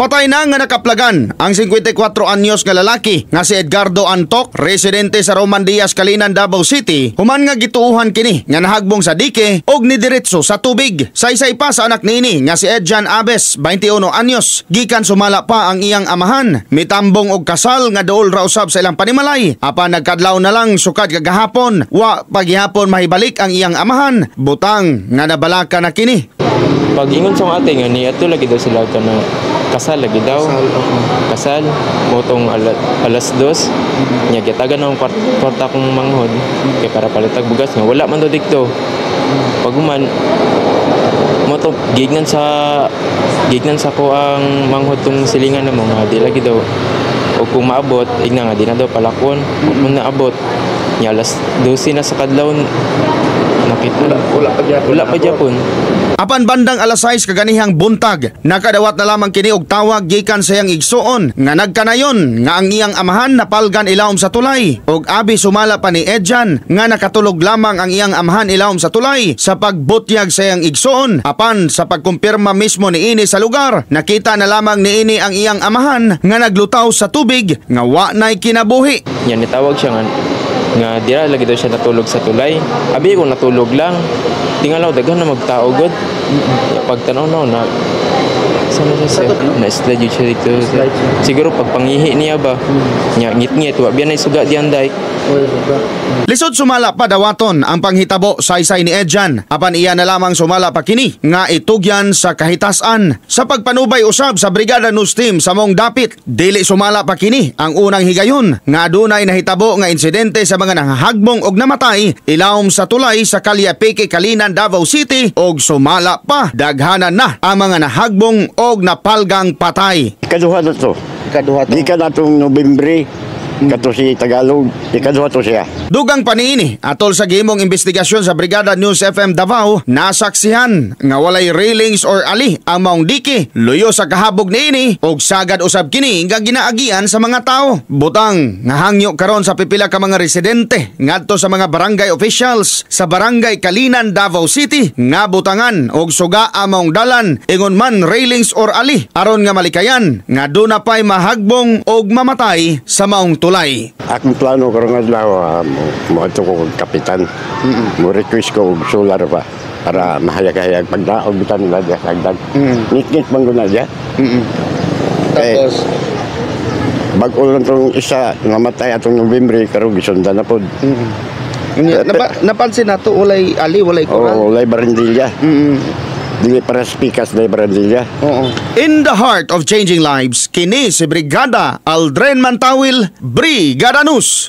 Patay na nga nakaplagan ang 54 anyos nga lalaki nga si Edgardo Antok, residente sa Roman Diaz, Calinan, Davao City. Human nga gituuhan kini nga nahagbong sa dike og nidiretso sa tubig. Saysay pa sa anak nini nga si Edjan Abes, 21 anyos. Gikan sumala pa ang iyang amahan. Mitambong og kasal nga dool ra usab sa ilang panimalay. Apan nagkadlaw na lang sukad kagahapon, wa paghihapon mahibalik ang iyang amahan. Butang nga nabalaka na kini. Pag-ingon sa ate nga ni ato lagi daw sila ka na kasal lagi daw. Kasal motong alas 2. Nya gitagan ang kwarta kong manghod kay para palitag bugas nga wala man daw dikto. Paguman moto gignan sa ko ang manghod tong silingan na mo nga di lagi daw. O kung maabot igna nga di na daw palakon. Kung naabot nya alas 12 na sa kadlaw nakita wala pa Japon. Apan bandang alas 6 kaganihang buntag, nakadawat na lamang kini og tawag gikan sa iyang igsuon nga nagkanayon nga ang iyang amahan napalgan ilawom sa tulay. Og abi sumala pa ni Edjan nga nakatulog lamang ang iyang amahan ilawom sa tulay sa pagbutyag sa iyang igsuon. Apan sa pagkumpirma mismo ni ini sa lugar, nakita na lamang ni ini ang iyang amahan nga naglutaw sa tubig nga wa nay kinabuhi. Yan nitawag siya nga dira lagi daw siya natulog sa tulay. Abi ko natulog lang. Tingalaw daghan na magtao god. Pagtanaw na sana siya na-slide siya dito. Siguro pag pangihi niya ba nya ngit-ngit wa biyan ay suga diyan day. Lisod sumala pa dawaton ang panghitabo saysay ni Edjan. Apan iya na lamang sumala pa kini nga itugyan sa kahitasan. Sa pagpanubay usab sa Brigada News Team sa mong dapit, dili sumala pa kini ang unang higayon nga adunay nahitabo nga insidente sa mga nangahagbong og namatay ilawom sa tulay sa Kalye Peke, Calinan, Davao City. Og sumala pa daghanan na ang mga nahagbong og napalgang patay. Ikaduha na to. Di ka na itong Nobyembre. Kato si Tagalog, ikaduha to siya. Dugang paniini atol sa gihimong investigasyon sa Brigada News FM Davao, nasaksihan nga walay railings or ali ang maong diki. Luyo sa kahabog niini og sagad usab kini nga ginaagian sa mga tao. Butang nga hangyo karon sa pipila ka mga residente ngadto sa mga barangay officials sa Barangay Calinan, Davao City nga butangan og suga ang maong dalan ingon man railings or ali aron nga malikayan nga duna pay mahagbong og mamatay sa maong tulay. Akong plano karong adlaw mo ato ko kapitan. Mo request ko og solar pa para mahayag-hayag pagdaog bitan nila diya sagdan. Nikit man guna diya. Tapos bag-o lang tong isa namatay atong Nobyembre karon gisundan na pod. Napansin nato walay ali walay koral. Walay barandilya. Dili para spikas na barandilya. In the heart of changing lives, kini si Brigada Aldren Mantawil, Brigada News.